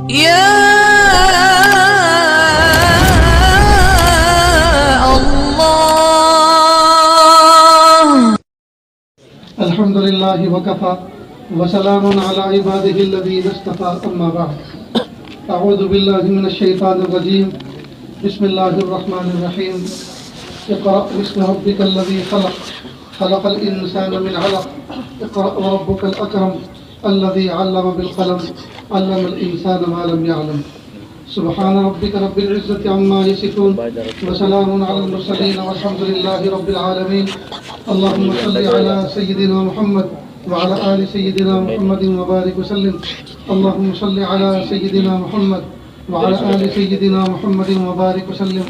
يا الله. الحمد لله وكفى وسلام على عباده الذين اصطفى أما بعد أعوذ بالله من الشيطان الرجيم بسم الله الرحمن الرحيم اقرأ باسم ربك الذي خلق خلق الإنسان من علق اقرأ وربك الأكرم الذي علم بالقلم علم الإنسان ما لم يعلم سبحان ربك رب العزة عما يصفون وسلام على المرسلين والحمد لله رب العالمين اللهم صل على سيدنا محمد وعلى آل سيدنا محمد وبارك وسلم اللهم صل على سيدنا محمد وعلى آل سيدنا محمد وبارك وسلم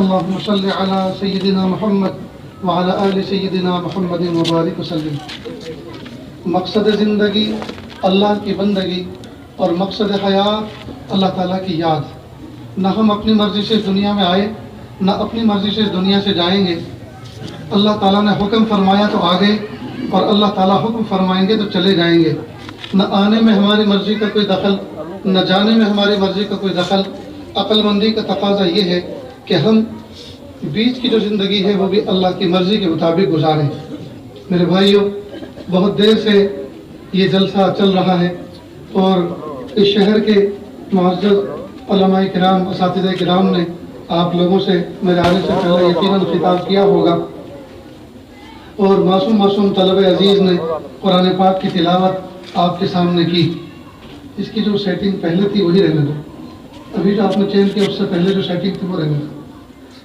اللهم صل على سيدنا محمد وعلى آل سيدنا محمد وبارك وسلم. مقصد زندگی اللہ کی بندگی اور مقصد حیات اللہ تعالیٰ کی یاد. نہ ہم اپنی مرضی سے دنیا میں آئے نہ اپنی مرضی سے دنیا سے جائیں گے. اللہ تعالیٰ نے حکم فرمایا تو آ گئے اور اللہ تعالیٰ حکم فرمائیں گے تو چلے جائیں گے. نہ آنے میں ہماری مرضی کا کوئی دخل نہ جانے میں ہماری مرضی کا کوئی دخل. عقل مندی کا تقاضا یہ ہے کہ ہم بیچ کی جو زندگی ہے وہ بھی اللہ کی مرضی کے مطابق گزاریں. میرے بھائیوں، بہت دیر سے یہ جلسہ چل رہا ہے اور اس شہر کے معزز علماء کرام اساتذہ کرام نے آپ لوگوں سے میرے آنے سے پہلے یقیناً خطاب کیا ہوگا اور معصوم طلبہ عزیز نے قرآن پاک کی تلاوت آپ کے سامنے کی. اس کی جو سیٹنگ پہلے تھی وہی رہنے دو. ابھی جو آپ نے چینج کیا اس سے پہلے جو سیٹنگ تھی وہ رہنے دو.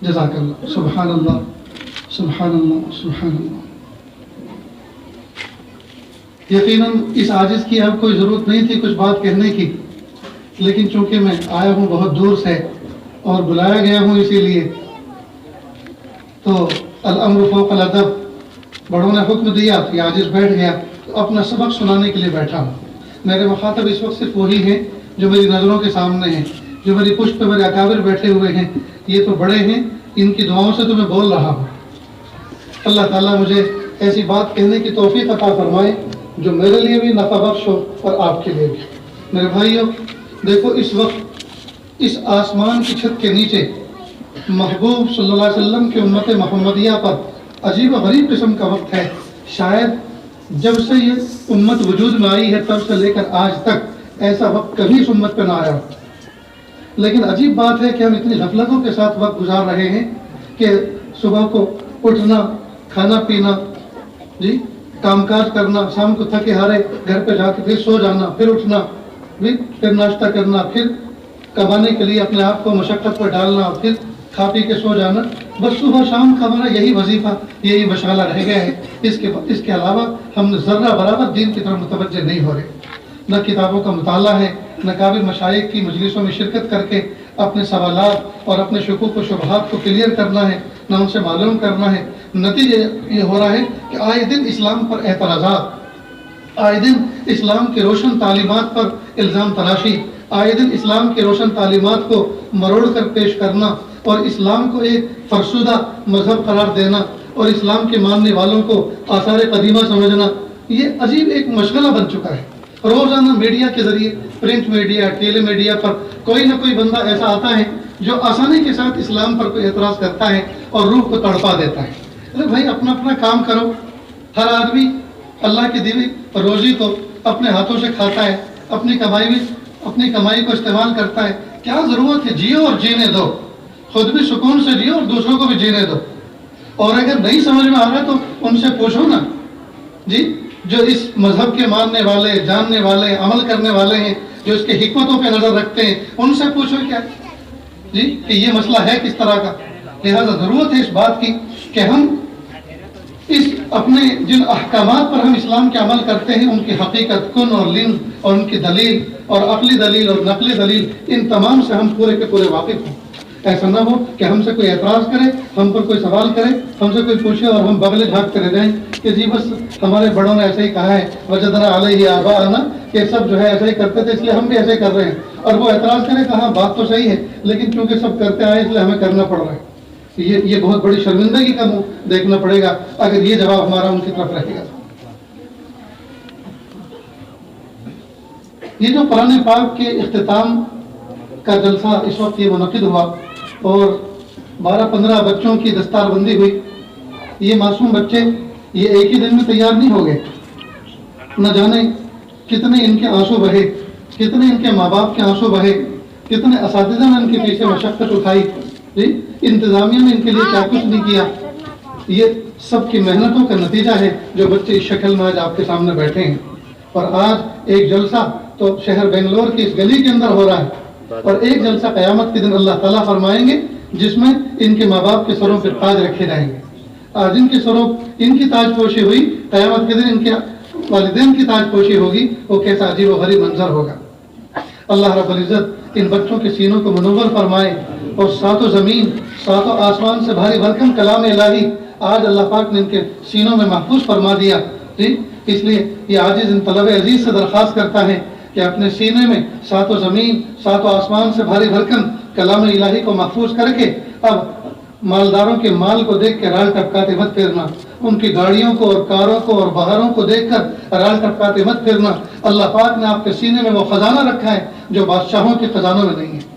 جزاک اللہ. سبحان اللہ سبحان اللہ سبحان اللہ. یقیناً اس عاجز کی اب کوئی ضرورت نہیں تھی کچھ بات کہنے کی، لیکن چونکہ میں آیا ہوں بہت دور سے اور بلایا گیا ہوں اسی لیے تو الامر فوق الادب. بڑوں نے حکم دیا کہ عاجز بیٹھ گیا تو اپنا سبق سنانے کے لیے بیٹھا ہوں. میرے مخاطب اس وقت صرف وہی ہیں جو میری نظروں کے سامنے ہیں، جو میری پشت پہ میرے اکابر بیٹھے ہوئے ہیں. یہ تو بڑے ہیں، ان کی دعاؤں سے تو میں بول رہا ہوں. اللہ تعالیٰ مجھے ایسی بات کہنے کی توفیق عطا فرمائے جو میرے لیے بھی نفع بخش ہو اور آپ کے لیے بھی. میرے بھائیوں، دیکھو اس وقت اس آسمان کی چھت کے نیچے محبوب صلی اللہ علیہ وسلم کی امت محمدیہ پر عجیب و غریب قسم کا وقت ہے. شاید جب سے یہ امت وجود میں آئی ہے تب سے لے کر آج تک ایسا وقت کبھی اس امت پہ نہ آیا. لیکن عجیب بات ہے کہ ہم اتنی غفلتوں کے ساتھ وقت گزار رہے ہیں کہ صبح کو اٹھنا، کھانا پینا، کام کاج کرنا، شام کو تھکے ہارے گھر پہ جا کے پھر سو جانا، پھر اٹھنا، پھر ناشتہ کرنا، پھر کمانے کے لیے اپنے آپ کو مشقت پر ڈالنا، پھر کھا پی کے سو جانا. بس صبح شام کا ہمارا یہی وظیفہ، یہی مشغلہ رہ گیا ہے. اس کے علاوہ ہم ذرہ برابر دین کی طرف متوجہ نہیں ہو رہے. نہ کتابوں کا مطالعہ ہے، نہ قابل مشائخ کی مجلسوں میں شرکت کر کے اپنے سوالات اور اپنے شکوک و شبہات کو کلیئر کرنا ہے، نہ ان سے معلوم کرنا ہے. نتیجہ یہ ہو رہا ہے کہ آئے دن اسلام پر اعتراضات، آئے دن اسلام کے روشن تعلیمات پر الزام تراشی، آئے دن اسلام کے روشن تعلیمات کو مروڑ کر پیش کرنا اور اسلام کو ایک فرسودہ مذہب قرار دینا اور اسلام کے ماننے والوں کو آثار قدیمہ سمجھنا. یہ عجیب ایک مشغلہ بن چکا ہے. روزانہ میڈیا کے ذریعے، پرنٹ میڈیا، ٹیلی میڈیا پر کوئی نہ کوئی بندہ ایسا آتا ہے جو آسانی کے ساتھ اسلام پر کوئی اعتراض کرتا ہے اور روح کو تڑپا دیتا ہے. ارے بھائی، اپنا کام کرو. ہر آدمی اللہ کی دی ہوئی روزی کو اپنے ہاتھوں سے کھاتا ہے، اپنی کمائی کو استعمال کرتا ہے. کیا ضرورت ہے؟ جیو اور جینے دو. خود بھی سکون سے جیو اور دوسروں کو بھی جینے دو. اور اگر نہیں سمجھ میں آ رہا تو ان سے پوچھو نا، جو اس مذہب کے ماننے والے، جاننے والے، عمل کرنے والے ہیں، جو اس کے حکمتوں پہ نظر رکھتے ہیں، ان سے پوچھو کیا کہ یہ مسئلہ ہے کس طرح کا. لہذا ضرورت ہے اس بات کی کہ ہم اس اپنے جن احکامات پر ہم اسلام کے عمل کرتے ہیں ان کی حقیقت، کن اور لن اور ان کی دلیل اور عقلی دلیل اور نقلی دلیل، ان تمام سے ہم پورے کے پورے واقف ہوں. ایسا نہ ہو کہ ہم سے کوئی اعتراض کرے، ہم پر کوئی سوال کرے، ہم سے کوئی پوچھے اور ہم بغلے جھانکتے رہ جائیں کہ جی بس ہمارے بڑوں نے ایسے ہی کہا ہے، وجدنا علیہ آباءنا، کہ سب جو ہے ایسے ہی کرتے تھے اس لیے ہم بھی ایسے ہی کر رہے ہیں. اور وہ اعتراض کرے کہ ہاں بات تو صحیح ہے لیکن چونکہ سب کرتے آئے اس لیے ہمیں کرنا پڑ رہا ہے. یہ بہت بڑی شرمندگی کا منہ دیکھنا پڑے گا اگر یہ جواب ہمارا ان کی طرف رہے گا. یہ جو قرآن پاک کے اختتام کا جلسہ اس وقت یہ منعقد ہوا اور 12-15 بچوں کی دستار بندی ہوئی، یہ معصوم بچے یہ ایک ہی دن میں تیار نہیں ہو گئے، نہ جانے کتنے ان کے آنسو بہے، کتنے ان کے ماں باپ کے آنسو بہے، کتنے اساتذہ نے ان کے پیچھے مشقت اٹھائی، جی انتظامیہ نے ان کے لیے کیا کچھ نہیں کیا۔ یہ سب کی محنتوں کا نتیجہ ہے جو بچے اس شکل میں آج آپ کے سامنے بیٹھے ہیں۔ اور آج ایک جلسہ تو شہر بنگلور کی اس گلی کے اندر ہو رہا ہے، اور ایک جلسہ قیامت کے دن اللہ تعالیٰ فرمائیں گے جس میں ان کے ماں باپ کے سروں پہ تاج رکھے جائیں گے۔ آج ان کے سروں ان کی تاج پوشی ہوئی، قیامت کے دن ان کے والدین کی تاج پوشی ہوگی، وہ کیسا عجیب و غریب منظر ہوگا۔ اللہ رب العزت ان بچوں کے سینوں کو منور فرمائے، اور ساتوں زمین ساتوں آسمان سے بھاری بھرکم کلام الہی آج اللہ پاک نے ان کے سینوں میں محفوظ فرما دیا، جی اس لیے یہ عاجز ان طلب عزیز سے درخواست کرتا ہے کہ اپنے سینے میں ساتوں زمین ساتوں آسمان سے بھاری بھرکم کلام الہی کو محفوظ کر کے اب مالداروں کے مال کو دیکھ کے رال ٹپکاتے مت پھرنا، ان کی گاڑیوں کو اور کاروں کو اور بہاروں کو دیکھ کر رال ٹپکاتے مت پھرنا۔ اللہ پاک نے آپ کے سینے میں وہ خزانہ رکھا ہے جو بادشاہوں کے خزانوں میں نہیں ہے۔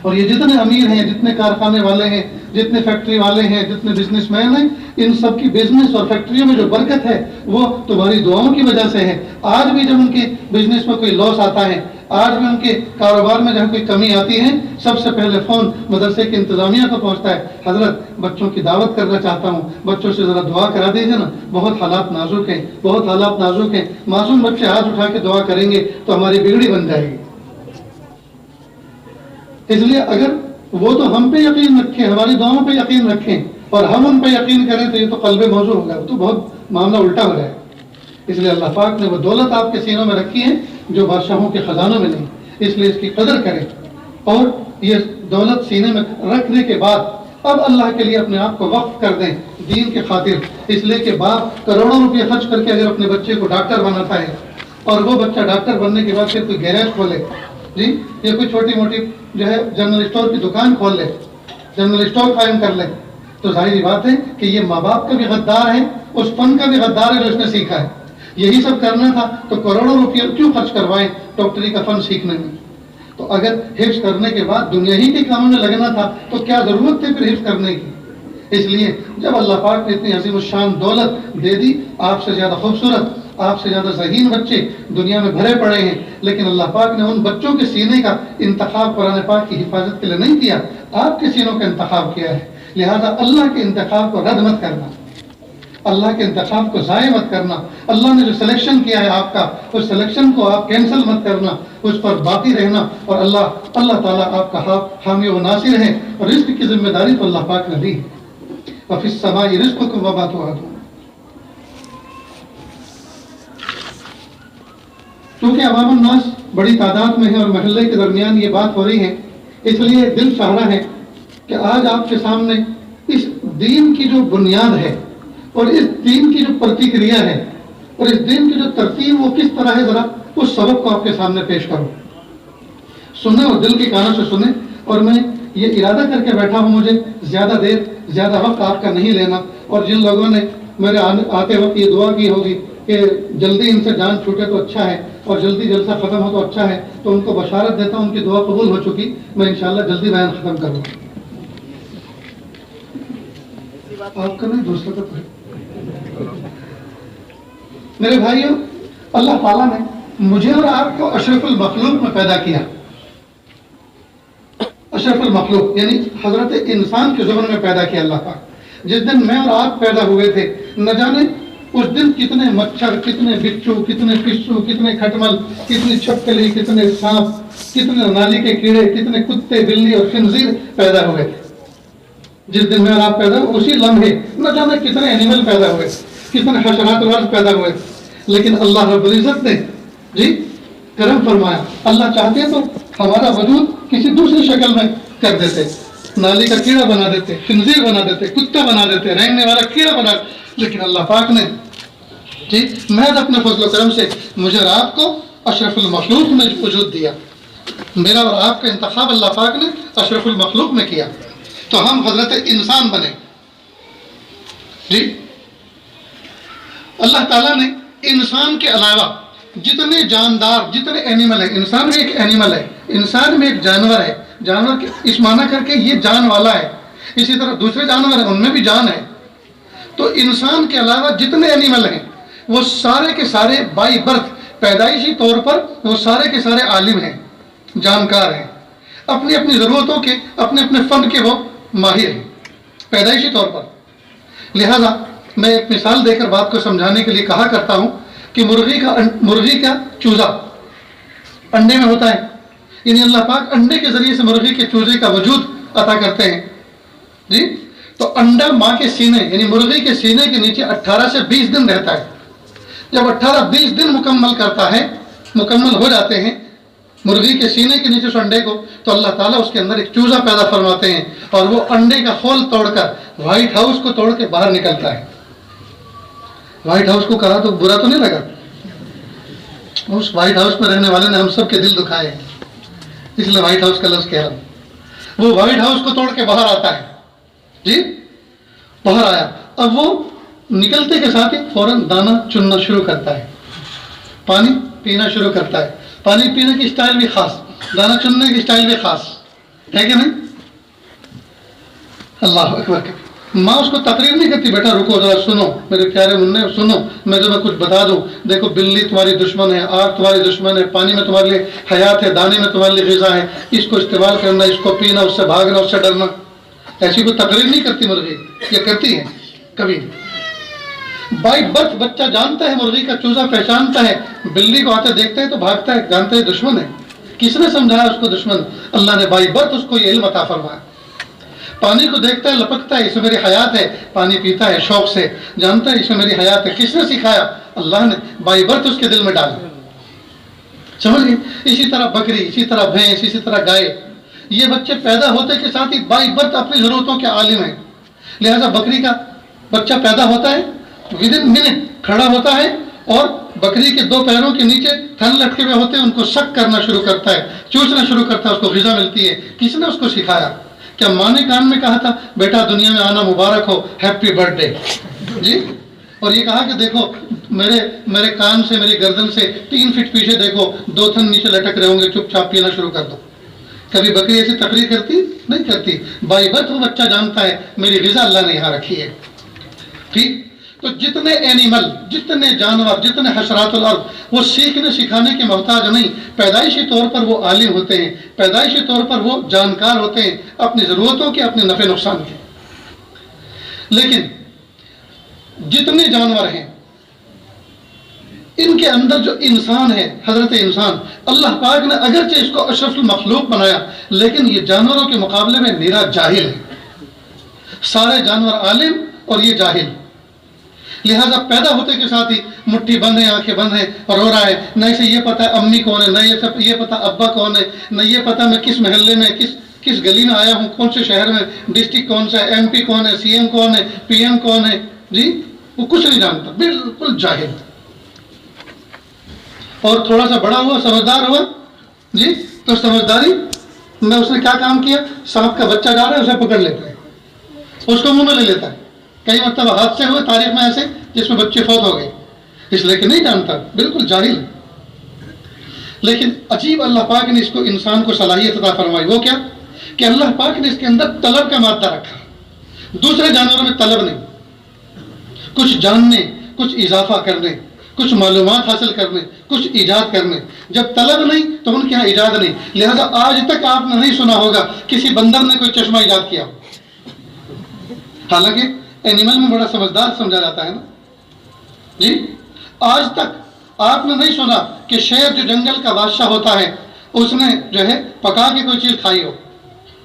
اور یہ جتنے امیر ہیں، جتنے کارخانے والے ہیں، جتنے فیکٹری والے ہیں، جتنے بزنس مین ہیں، ان سب کی بزنس اور فیکٹریوں میں جو برکت ہے وہ تمہاری دعاؤں کی وجہ سے ہے۔ آج بھی جب ان کے بزنس میں کوئی لاس آتا ہے، آج بھی ان کے کاروبار میں جہاں کوئی کمی آتی ہے، سب سے پہلے فون مدرسے کی انتظامیہ کو پہنچتا ہے، حضرت بچوں کی دعوت کرنا چاہتا ہوں، بچوں سے ذرا دعا کرا دیجیے نا، بہت حالات نازک ہیں، بہت حالات نازک ہیں۔ معصوم بچے ہاتھ اٹھا کے دعا کریں گے تو ہماری بگڑی بن جائے گی۔ اس لیے اگر وہ تو ہم پہ یقین رکھیں، ہماری دعاؤں پہ یقین رکھیں، اور ہم ان پہ یقین کریں تو یہ تو قلب موضوع ہوگا، تو بہت معاملہ الٹا ہو جائے۔ اس لیے اللہ پاک نے وہ دولت آپ کے سینوں میں رکھی ہے جو بادشاہوں کے خزانوں میں نہیں، اس لیے اس کی قدر کریں، اور یہ دولت سینے میں رکھنے کے بعد اب اللہ کے لیے اپنے آپ کو وقف کر دیں دین کے خاطر۔ اس لیے کہ باپ کروڑوں روپے خرچ کر کے اگر اپنے بچے کو ڈاکٹر بناتا ہے، اور وہ بچہ ڈاکٹر بننے کے بعد پھر کوئی گیراج کھولے، جی یہ کوئی چھوٹی موٹی جو ہے جنرل اسٹور کی دکان کھول لے، جنرل اسٹور قائم کر لے، تو ظاہری بات ہے کہ یہ ماں باپ کا بھی غدار ہے، اس فن کا بھی غدار ہے جو اس نے سیکھا ہے۔ یہی سب کرنا تھا تو کروڑوں روپیہ کیوں خرچ کروائیں ڈاکٹری کا فن سیکھنے میں؟ تو اگر حفظ کرنے کے بعد دنیا ہی کے کاموں میں لگنا تھا تو کیا ضرورت تھی پھر حفظ کرنے کی؟ اس لیے جب اللہ پاک نے اتنی عظیم الشان دولت دے دی، آپ سے زیادہ خوبصورت، آپ سے زیادہ ذہین بچے دنیا میں بھرے پڑے ہیں، لیکن اللہ پاک نے ان بچوں کے سینے کا انتخاب قرآن پاک کی حفاظت کے لیے نہیں کیا، آپ کے سینوں کا انتخاب کیا ہے۔ لہذا اللہ کے انتخاب کو رد مت کرنا، اللہ کے انتخاب کو ضائع مت کرنا، اللہ نے جو سلیکشن کیا ہے آپ کا، اس سلیکشن کو آپ کینسل مت کرنا، اس پر باقی رہنا، اور اللہ تعالیٰ آپ کا حامی و ناصر ہے، اور رزق کی ذمہ داری تو اللہ پاک نے دی۔ وَفِي السَّمَاءِ رِزْقُكُمْ وَمَا تُوعَدُونَ۔ چونکہ عوام الناس بڑی تعداد میں ہے اور محلے کے درمیان یہ بات ہو رہی ہے، اس لیے دل چاہ رہا ہے کہ آج آپ کے سامنے اس دین کی جو بنیاد ہے اور اس دین کی جو پرتیکریا ہے اور اس دین کی جو ترتیب وہ کس طرح ہے، ذرا اس سبق کو آپ کے سامنے پیش کروں، سنیں اور دل کے کانوں سے سنیں۔ اور میں یہ ارادہ کر کے بیٹھا ہوں، مجھے زیادہ دیر زیادہ وقت آپ کا نہیں لینا، اور جن لوگوں نے میرے آتے وقت یہ دعا کی ہوگی کہ جلدی ان سے جان چھوٹے تو اچھا ہے اور جلدی جلسہ ختم ہو تو اچھا ہے، تو ان کو بشارت دیتا ہوں ان کی دعا قبول ہو چکی، میں انشاءاللہ جلدی بیان ختم کروں گا۔ آپ کا نہیں، دوسروں کا میرے بھائیوں، اللہ تعالیٰ نے مجھے اور آپ کو اشرف المخلوق میں پیدا کیا۔ اشرف المخلوق یعنی حضرت انسان کے زمن میں پیدا کیا اللہ پاک۔ جس دن میں اور آپ پیدا ہوئے تھے، نہ جانے اس دن کتنے مچھر، کتنے بچھو، کتنے پسو، کتنے کھٹمل، کتنی چھپکلی، کتنے سانپ، کتنے نالی کے کیڑے، کتنے کتے، بلی اور خنزیر پیدا ہوئے تھے۔ جس دن میں اور آپ پیدا ہوئے اسی لمحے نہ جانے کتنے اینیمل پیدا ہوئے، کتنے حشرات ورز پیدا ہوئے، لیکن اللہ رب العزت نے کرم فرمایا۔ اللہ چاہتے تو ہمارا وجود کسی دوسری شکل میں کر دیتے، نالی کا کیڑا بنا دیتے، خنزیر بنا دیتے، کتا بنا دیتے، رینگنے والا کیڑا بنا دیتے، لیکن اللہ پاک نے محض اپنے فضل و کرم سے مجھے اور آپ کو اشرف المخلوق میں وجود دیا۔ میرا اور آپ کا انتخاب اللہ پاک نے اشرف المخلوق میں کیا، تو ہم حضرت انسان بنے۔ اللہ تعالیٰ نے انسان کے علاوہ جتنے جاندار جتنے اینیمل ہیں، انسان بھی ایک اینیمل ہے، انسان بھی ایک جانور ہے، جانور اس معنی کر کے یہ جان والا ہے، اسی طرح دوسرے جانور ہیں ان میں بھی جان ہے، تو انسان کے علاوہ جتنے اینیمل ہیں وہ سارے کے سارے بائی برتھ پیدائشی طور پر وہ سارے کے سارے عالم ہیں، جانکار ہیں، اپنی اپنی ضرورتوں کے اپنے اپنے فن کے وہ ماہر ہیں پیدائشی طور پر۔ لہذا میں ایک مثال دے کر بات کو سمجھانے کے لیے کہا کرتا ہوں کہ مرغی کا چوزا انڈے میں ہوتا ہے، یعنی اللہ پاک انڈے کے ذریعے سے مرغی کے چوزے کا وجود عطا کرتے ہیں جی۔ تو انڈا ماں کے سینے یعنی مرغی کے سینے کے نیچے 18 سے 20 دن رہتا ہے، جب 18-20 دن مکمل ہو جاتے ہیں مرغی کے سینے کے نیچے اس انڈے کو، تو اللہ تعالیٰ اس کے اندر ایک چوزا پیدا فرماتے ہیں اور وہ انڈے کا خول توڑ کر وائٹ ہاؤس کو توڑ کے باہر نکلتا ہے۔ وائٹ ہاؤس کو کہا تو برا تو نہیں لگا؟ اس وائٹ ہاؤس میں رہنے والے نے ہم سب کے دل دکھائے ہیں، اس لیے وائٹ ہاؤس کا لفظ کہہ رہا ہوں۔ وہ وائٹ ہاؤس کو توڑ کے باہر آتا ہے جی، باہر آیا، اب وہ نکلتے کے ساتھ ہی فوراً دانہ چننا شروع کرتا ہے، پانی پینا شروع کرتا ہے۔ پانی پینے کی اسٹائل بھی خاص، دانہ چننے کی اسٹائل بھی خاص ہے کہ نہیں؟ اللہ اکبر۔ ماں اس کو تقریر نہیں کرتی، بیٹا رکو ذرا سنو میرے پیارے منع، سنو میں تمہیں کچھ بتا دوں، دیکھو بلی تمہاری دشمن ہے، آگ تمہاری دشمن ہے، پانی میں تمہارے لیے حیات ہے، دانے میں تمہارے لیے غذا ہے، اس کو استعمال کرنا، اس کو پینا، اس سے بھاگنا، اس سے ڈرنا۔ ایسی کوئی تقریر نہیں کرتی مرغی، یہ کرتی ہے کبھی؟ بائی برتھ بچہ جانتا ہے، مرغی کا چوزا پہچانتا ہے، بلی کو آتے دیکھتا ہے تو بھاگتا ہے، جانتا ہے دشمن ہے۔ کس نے سمجھایا اس کو دشمن؟ اللہ نے بائی برتھ اس کو یہ علم عطا فرمایا۔ پانی کو دیکھتا ہے، لپکتا ہے، اس میں میری حیات ہے، پانی پیتا ہے شوق سے، جانتا ہے اس میں میری حیات ہے۔ کس نے سکھایا؟ اللہ نے بائی برتھ اس کے دل میں ڈالا، سمجھ گئے؟ اسی طرح بکری، اسی طرح بھینس، اسی طرح گائے، یہ بچے پیدا ہوتے کے ساتھ ہی بائی برتھ اپنی ضرورتوں کے عالم ہیں۔ لہذا بکری کا بچہ پیدا ہوتا ہے، ودن منٹ کھڑا ہوتا ہے اور بکری کے 2 پیروں کے نیچے تھن لٹکے ہوئے ہوتے ہیں، ان کو سک کرنا شروع کرتا ہے، چوسنا شروع کرتا ہے، اس کو غذا ملتی ہے۔ کس نے اس کو سکھایا؟ کیا ماں نے کان میں کہا تھا بیٹا دنیا میں آنا مبارک ہو، ہیپی برتھ ڈے جی؟ اور یہ کہا کہ دیکھو میرے کان سے، میری گردن سے 3 فٹ پیچھے دیکھو 2 تھن نیچے لٹک رہے ہوں گے، چپ چاپ پینا شروع کر دو۔ کبھی بکری ایسی تقریر کرتی نہیں کرتی، بائی برتھ وہ بچہ جانتا ہے میری غذا اللہ نے یہاں رکھی ہے۔ ٹھیک؟ تو جتنے اینیمل، جتنے جانور، جتنے حشرات الارض، وہ سیکھنے سکھانے کے محتاج نہیں، پیدائشی طور پر وہ عالم ہوتے ہیں، پیدائشی طور پر وہ جانکار ہوتے ہیں اپنی ضرورتوں کے، اپنے نفع نقصان کے۔ لیکن جتنے جانور ہیں ان کے اندر جو انسان ہے، حضرت انسان، اللہ پاک نے اگرچہ اس کو اشرف المخلوق بنایا لیکن یہ جانوروں کے مقابلے میں نرا جاہل ہے۔ سارے جانور عالم اور یہ جاہل، لہذا پیدا ہوتے کے ساتھ ہی مٹھی بند ہے، آنکھیں بند ہیں، رو رہا ہے، نہ اسے یہ پتا ہے امی کون ہے، نہ یہ پتا ابا کون ہے، نہ یہ پتا میں کس محلے میں کس گلی میں آیا ہوں، کون سے شہر میں، ڈسٹرکٹ کون سا ہے، ایم پی کون ہے، سی ایم کون ہے، پی ایم کون ہے جی، وہ کچھ نہیں جانتا، بالکل جاہل۔ اور تھوڑا سا بڑا ہوا، سمجھدار ہوا جی، تو سمجھداری میں اس نے کیا کام کیا، سانپ کا بچہ جا رہا ہے اسے پکڑ لیتا ہے، اس کو منہ میں لے لیتا ہے۔ کئی مرتبہ حادثے ہوئے تاریخ میں ایسے جس میں بچے فوت ہو گئے، اس لیے کہ نہیں جانتا، بالکل جاہل۔ لیکن عجیب اللہ پاک نے اس کو انسان کو صلاحیت عطا فرمائی، وہ کیا کہ اللہ پاک نے اس کے اندر طلب کا مادہ رکھا۔ دوسرے جانوروں میں طلب نہیں، کچھ جاننے، کچھ اضافہ کرنے، کچھ معلومات حاصل کرنے، کچھ ایجاد کرنے۔ جب طلب نہیں تو ان کے یہاں ایجاد نہیں۔ لہذا آج تک آپ نے نہیں سنا ہوگا کسی بندر نے کوئی چشمہ ایجاد کیا، حالانکہ اینیمل میں بڑا سمجھدار سمجھا جاتا ہے نا جی۔ آج تک آپ نے نہیں سنا کہ شیر جو جنگل کا بادشاہ ہوتا ہے اس نے جو ہے پکا کے کوئی چیز کھائی ہو،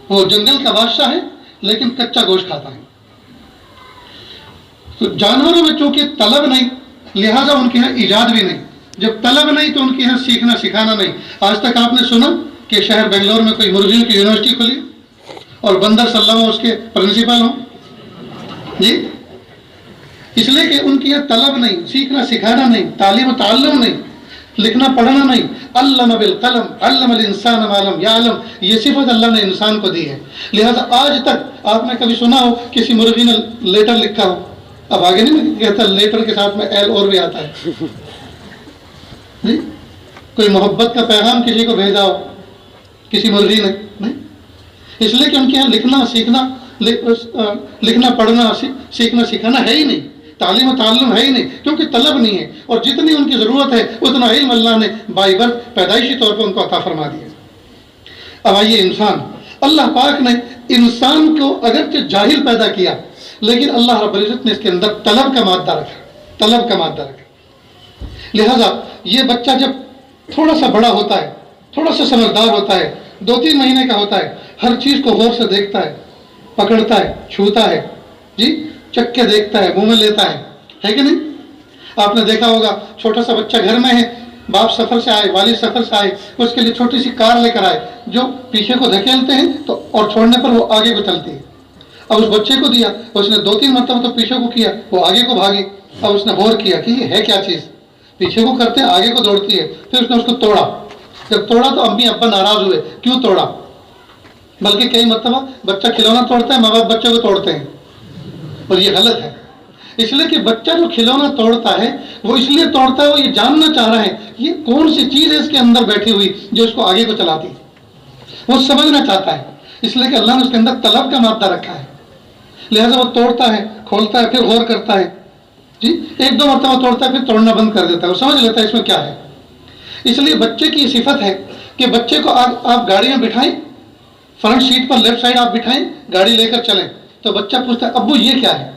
وہ جنگل کا بادشاہ ہے لیکن کچا گوشت کھاتا ہے۔ تو جانوروں میں چونکہ طلب نہیں لہذا ان کے یہاں ایجاد بھی نہیں۔ جب طلب نہیں تو ان کے یہاں سیکھنا سکھانا نہیں۔ آج تک آپ نے سنا کہ شہر بنگلور میں کوئی مرغیوں کی یونیورسٹی کھلی اور بندر سلم اس کے پرنسپل ہوں جی؟ اس لیے کہ ان کی یہ طلب نہیں، سیکھنا سکھانا نہیں، تعلیم و تعلم نہیں، لکھنا پڑھنا نہیں۔ علم بالقلم علم الانسان ما لم یعلم، یہ صفت اللہ نے انسان کو دی ہے۔ لہذا آج تک آپ نے کبھی سنا ہو کسی مرغی نے لیٹر لکھا ہو؟ اب آگے نہیں کہتا لیٹر کے ساتھ میں ایل اور بھی آتا ہے جی کوئی محبت کا پیغام کسی کو بھیجا ہو کسی مولوی نے؟ نہیں، اس لیے کہ ان کے یہاں لکھنا پڑھنا سیکھنا سکھانا ہے ہی نہیں، تعلیم و تعلم ہے ہی نہیں، کیونکہ طلب نہیں ہے، اور جتنی ان کی ضرورت ہے اتنا علم اللہ نے بائی برتھ پیدائشی طور پر ان کو عطا فرما دیا۔ اب آئیے انسان، اللہ پاک نے انسان کو اگرچہ جاہل پیدا کیا، لیکن اللہ رب العزت نے اس کے اندر طلب کا مادہ رکھا۔ لہذا یہ بچہ جب تھوڑا سا بڑا ہوتا ہے، تھوڑا سا سمجھدار ہوتا ہے، 2-3 مہینے کا ہوتا ہے، ہر چیز کو غور سے دیکھتا ہے، پکڑتا ہے، چھوتا ہے، جی چکھ کے دیکھتا ہے، منہ میں لیتا ہے کہ نہیں؟ آپ نے دیکھا ہوگا چھوٹا سا بچہ گھر میں ہے، باپ سفر سے آئے، والد سفر سے آئے، اس کے لیے چھوٹی سی کار لے کر آئے جو پیچھے کو دھکیلتے ہیں تو اور چھوڑنے پر وہ آگے کو چلتی ہے۔ اب اس بچے کو دیا، اس نے 2-3 مرتبہ تو پیچھے کو کیا، وہ آگے کو بھاگی۔ اب اس نے غور کیا کہ یہ ہے کیا چیز، پیچھے کو کرتے ہیں آگے کو دوڑتی ہے، پھر اس نے اس کو توڑا۔ جب توڑا تو امی ابا ناراض ہوئے، کیوں توڑا؟ بلکہ کئی مرتبہ بچہ کھلونا توڑتا ہے، ماں باپ بچے کو توڑتے ہیں، اور یہ غلط ہے۔ اس لیے کہ بچہ جو کھلونا توڑتا ہے وہ اس لیے توڑتا ہے، وہ یہ جاننا چاہ رہا ہے یہ کون سی چیز ہے اس کے اندر بیٹھی ہوئی جو اس کو آگے کو چلاتی ہے، وہ سمجھنا چاہتا ہے۔ اس لیے کہ اللہ نے اس کے اندر طلب کا مادہ رکھا ہے، لہذا وہ توڑتا ہے، کھولتا ہے، پھر غور کرتا ہے، جی 1-2 مرتبہ توڑتا ہے، پھر توڑنا بند کر دیتا ہے، وہ سمجھ لیتا ہے اس میں کیا ہے۔ اس لیے بچے کی یہ صفت ہے کہ بچے کو آپ گاڑی میں بٹھائیں، فرنٹ سیٹ پر لیفٹ سائڈ آپ بٹھائیں، گاڑی لے کر چلیں، تو بچہ پوچھتا ہے ابو یہ کیا ہے؟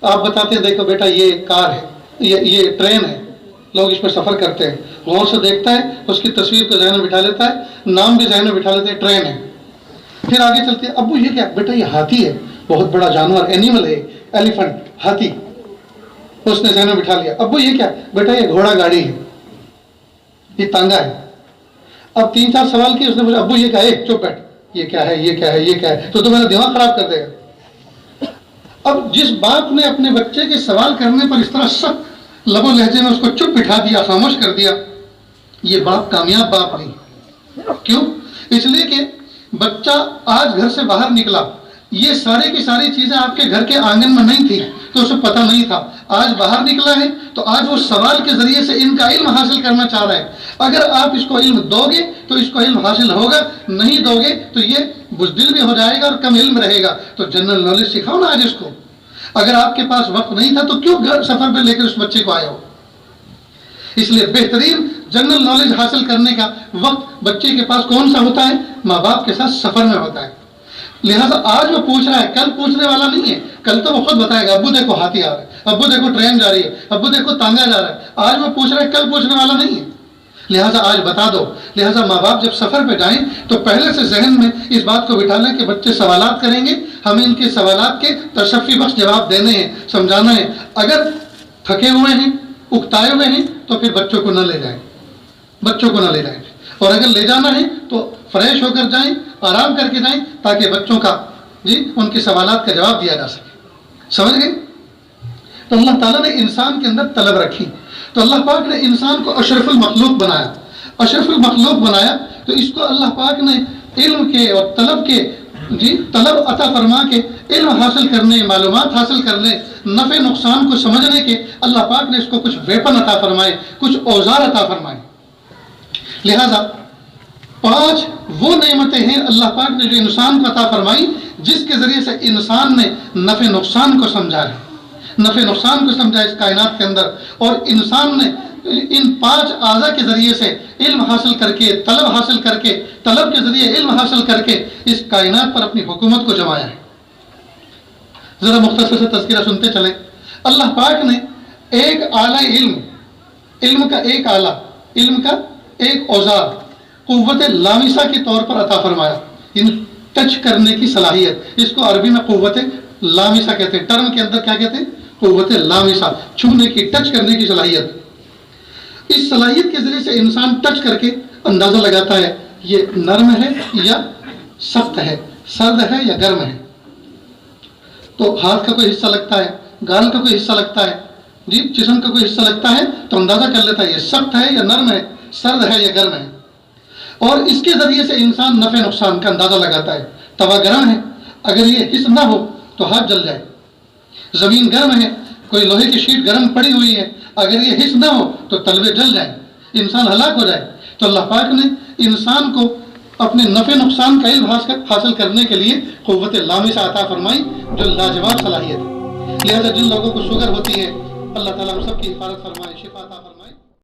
آپ بتاتے ہیں دیکھو بیٹا یہ کار ہے، یہ ٹرین ہے، لوگ اس میں سفر کرتے ہیں۔ غور سے دیکھتا ہے، اس کی تصویر کو ذہن میں بٹھا لیتا ہے، نام بھی ذہن میں بٹھا لیتے ہیں، ٹرین ہے۔ پھر آگے چلتے ہیں، ابو یہ کیا؟ بیٹا یہ ہاتھی ہے، بہت بڑا جانور، اینیمل ہے، ایلیفنٹ، ہاتھی، اس نے ذہن میں بٹھا لیا۔ ابو یہ کیا؟ بیٹا یہ گھوڑا گاڑی ہے، یہ تانگا ہے۔ اب 3-4 سوال کیے، اس نے پوچھا ابو یہ کیا ہے؟ چپ بیٹھ، یہ کیا ہے، یہ کیا ہے، یہ کیا ہے، تو میرا دماغ خراب کر دے گا۔ اب جس باپ نے اپنے بچے کے سوال کرنے پر اس طرح سخت لب و لہجے میں اس کو چپ بٹھا دیا، خاموش کر دیا، یہ باپ کامیاب باپ نہیں۔ کیوں؟ اس لیے کہ بچہ آج گھر سے باہر نکلا، یہ ساری کی ساری چیزیں آپ کے گھر کے آنگن میں نہیں تھی تو اسے پتہ نہیں تھا، آج باہر نکلا ہے تو آج وہ سوال کے ذریعے سے ان کا علم حاصل کرنا چاہ رہا ہے۔ اگر آپ اس کو علم دو گے تو اس کو علم حاصل ہوگا، نہیں دو گے تو یہ بزدل بھی ہو جائے گا اور کم علم رہے گا۔ تو جنرل نالج سکھاؤ نا آج اس کو۔ اگر آپ کے پاس وقت نہیں تھا تو کیوں گھر سفر پہ لے کر اس بچے کو آئے ہو؟ اس لیے بہترین جنرل نالج حاصل کرنے کا وقت بچے کے پاس کون سا ہوتا ہے؟ ماں باپ کے ساتھ سفر میں ہوتا ہے۔ لہٰذا آج وہ پوچھ رہا ہے، کل پوچھنے والا نہیں ہے، کل تو وہ خود بتائے گا ابو دیکھو ہاتھی آ رہا ہے، ابو دیکھو ٹرین جا رہی ہے، ابو دیکھو تانگا جا رہا ہے۔ آج وہ پوچھ رہا ہے، کل پوچھنے والا نہیں ہے، لہٰذا آج بتا دو۔ لہٰذا ماں باپ جب سفر پہ جائیں تو پہلے سے ذہن میں اس بات کو بٹھا لیں کہ بچے سوالات کریں گے، ہمیں ان کے سوالات کے تشفی بخش جواب دینے ہیں، سمجھانا ہے۔ اگر تھکے ہوئے ہیں، اکتائے ہوئے ہیں تو پھر بچوں کو نہ لے جائیں، اور اگر لے جانا ہے تو فریش ہو کر جائیں، آرام کر کے جائیں، تاکہ بچوں کا ان کے سوالات کا جواب دیا جا سکے۔ سمجھ گئے؟ تو اللہ تعالیٰ نے انسان کے اندر طلب رکھی، تو اللہ پاک نے انسان کو اشرف المخلوق بنایا۔ اشرف المخلوق بنایا تو اس کو اللہ پاک نے علم کے اور طلب کے طلب عطا فرما کے علم حاصل کرنے، معلومات حاصل کرنے، نفع نقصان کو سمجھنے کے اللہ پاک نے اس کو کچھ ویپن عطا فرمائے، کچھ اوزار عطا فرمائے۔ لہذا 5 وہ نعمتیں ہیں اللہ پاک نے جو انسان کو عطا فرمائی، جس کے ذریعے سے انسان نے نفع نقصان کو سمجھا ہے، نفع نقصان کو سمجھا اس کائنات کے اندر، اور انسان نے ان 5 اعضاء کے ذریعے سے علم حاصل کر کے، طلب حاصل کر کے، طلب کے ذریعے علم حاصل کر کے اس کائنات پر اپنی حکومت کو جمایا ہے۔ ذرا مختصر سے تذکرہ سنتے چلیں۔ اللہ پاک نے ایک اعلیٰ علم کا ایک اعلیٰ، علم کا ایک اوزار قوت لامسہ کے طور پر عطا فرمایا، ٹچ کرنے کی صلاحیت، اس کو عربی میں قوت لامسہ کہتے ہیں، ٹرم کے اندر کیا کہتے ہیں؟ قوت لامسہ، چھونے کی، ٹچ کرنے کی صلاحیت۔ اس صلاحیت کے ذریعے سے انسان ٹچ کر کے اندازہ لگاتا ہے یہ نرم ہے یا سخت ہے، سرد ہے یا گرم ہے۔ تو ہاتھ کا کوئی حصہ لگتا ہے، گال کا کوئی حصہ لگتا ہے، جسم کا کوئی حصہ لگتا ہے تو اندازہ کر لیتا ہے یہ سخت ہے یا نرم ہے، سرد ہے یا گرم ہے۔ اور اس کے ذریعے سے انسان نفع نقصان کا اندازہ لگاتا ہے۔ توا گرم ہے، اگر یہ حص نہ ہو تو ہاتھ جل جائے۔ زمین گرم ہے، کوئی لوہے کی شیٹ گرم پڑی ہوئی ہے، اگر یہ حص نہ ہو تو تلوے جل جائیں۔ انسان ہلاک ہو جائے. تو اللہ پاک نے انسان کو اپنے نفع نقصان کا علم حاصل کرنے کے لیے قوت لامسہ عطا فرمائی جو لاجواب صلاحیت ہے. لہذا جن لوگوں کو شوگر ہوتی ہے اللہ تعالیٰ ہم سب کی حفاظت فرمائے، شفا عطا فرمائے.